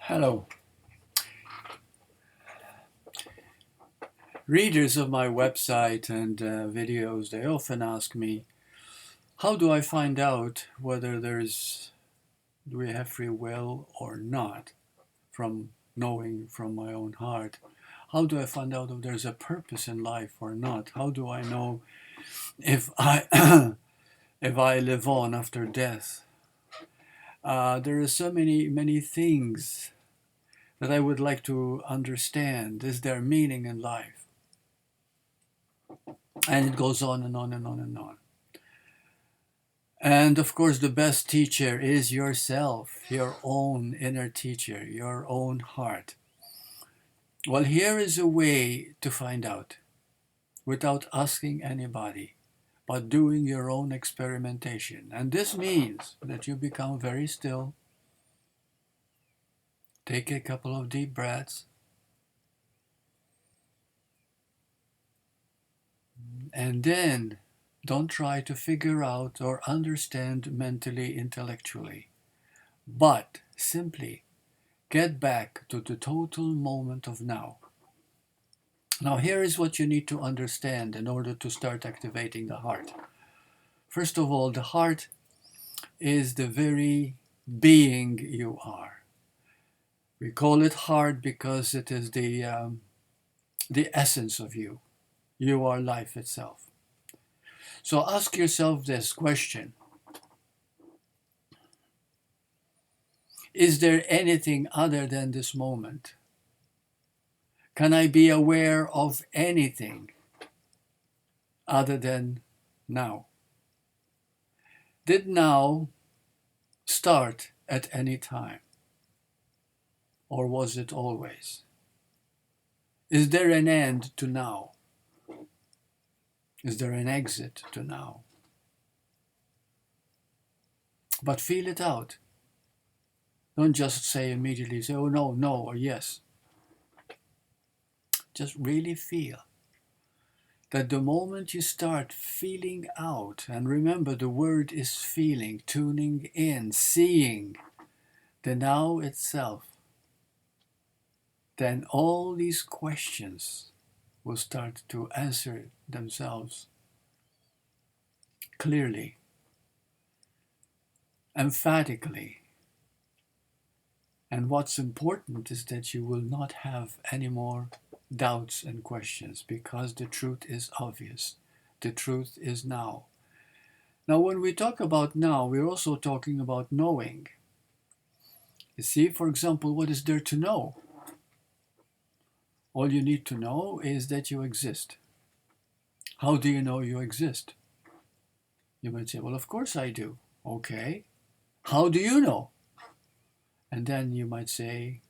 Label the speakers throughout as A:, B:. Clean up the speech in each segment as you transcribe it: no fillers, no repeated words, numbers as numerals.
A: Hello. Readers of my website and videos, they often ask me, how do I find out whether do we have free will or not from knowing from my own heart? How do I find out if there's a purpose in life or not? How do I know if I if I live on after death? There are so many things that I would like to understand. Is there meaning in life? And it goes on and on and on and on. And of course, the best teacher is yourself, your own inner teacher, your own heart. Well, here is a way to find out without asking anybody, but doing your own experimentation. And this means that you become very still, take a couple of deep breaths, and then don't try to figure out or understand mentally, intellectually, but simply get back to the total moment of now. Now, here is what you need to understand in order to start activating the heart. First of all, the heart is the very being you are. We call it heart because it is the essence of you. You are life itself. So ask yourself this question. Is there anything other than this moment? Can I be aware of anything other than now? Did now start at any time? Or was it always? Is there an end to now? Is there an exit to now? But feel it out. Don't just say immediately, say, oh no, no, or yes. Just really feel that the moment you start feeling out, and remember the word is feeling, tuning in, seeing the now itself, then all these questions will start to answer themselves clearly, emphatically. And what's important is that you will not have any more doubts and questions because the truth is obvious. The truth is now. Now, when we talk about now, we're also talking about knowing. You see, for example, what is there to know? All you need to know is that you exist. How do you know you exist? You might say, well, of course I do. Okay. How do you know? And then you might say,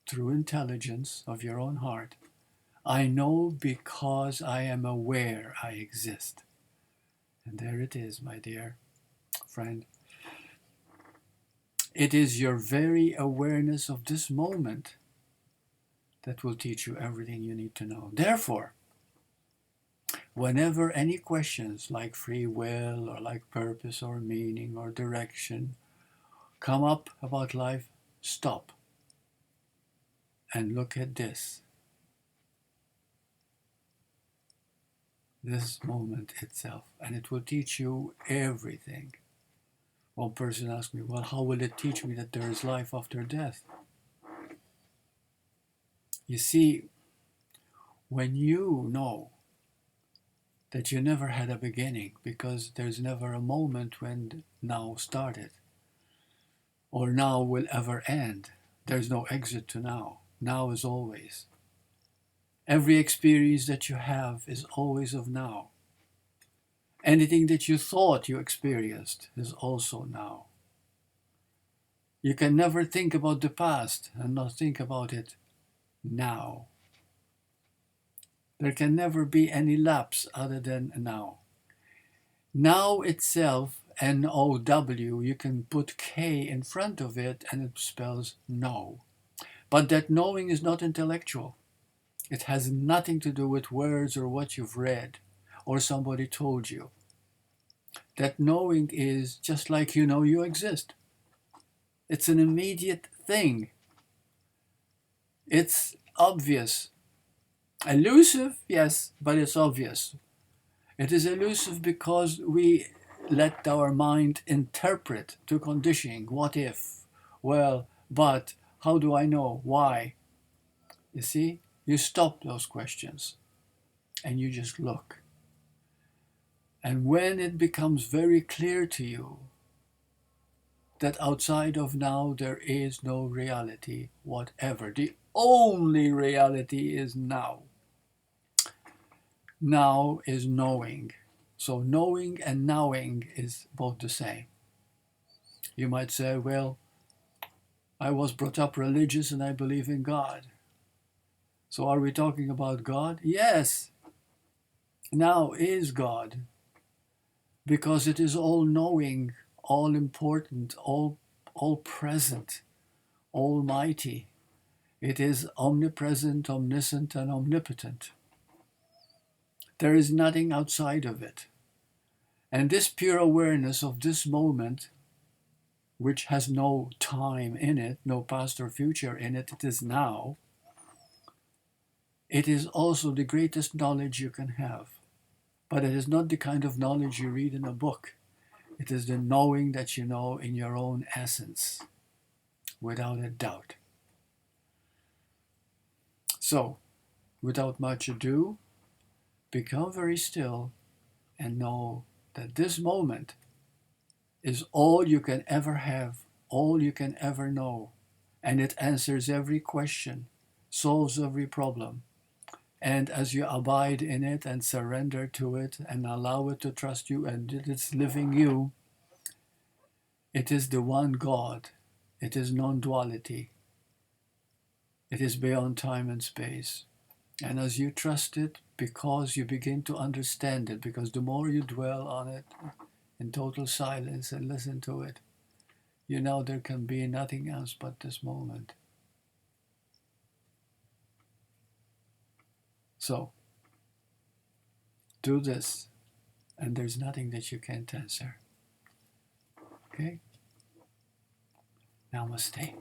A: through intelligence of your own heart, I know because I am aware I exist. And there it is, my dear friend. It is your very awareness of this moment that will teach you everything you need to know. Therefore, whenever any questions like free will or like purpose or meaning or direction come up about life, stop and look at this moment itself, and it will teach you everything. One person asked me, well, how will it teach me that there is life after death? You see, when you know that you never had a beginning because there's never a moment when now started or now will ever end, there's no exit to now. Now is always. Every experience that you have is always of now. Anything that you thought you experienced is also now. You can never think about the past and not think about it now. There can never be any lapse other than now. Now itself, N-O-W, you can put K in front of it and it spells know. But that knowing is not intellectual. It has nothing to do with words or what you've read or somebody told you. That knowing is just like you know you exist. It's an immediate thing. It's obvious. Elusive, yes, but it's obvious. It is elusive because we let our mind interpret to conditioning. What if? Well, but how do I know? Why? You see, you stop those questions and you just look. And when it becomes very clear to you that outside of now there is no reality whatever, the only reality is now. Now is knowing. So knowing and knowing is both the same. You might say, well, I was brought up religious and I believe in God. So are we talking about God? Yes. Now is God. Because it is all knowing, all important, all present, almighty. It is omnipresent, omniscient, and omnipotent. There is nothing outside of it. And this pure awareness of this moment, which has no time in it, no past or future in it, it is now. It is also the greatest knowledge you can have. But it is not the kind of knowledge you read in a book. It is the knowing that you know in your own essence, without a doubt. So, without much ado, become very still and know that this moment is all you can ever have, all you can ever know. And it answers every question, solves every problem. And as you abide in it and surrender to it and allow it to trust you and it is living you, it is the one God. It is non-duality. It is beyond time and space. And as you trust it, because you begin to understand it, because the more you dwell on it in total silence and listen to it, you know there can be nothing else but this moment. So, do this, and there's nothing that you can't answer. Okay? Namaste.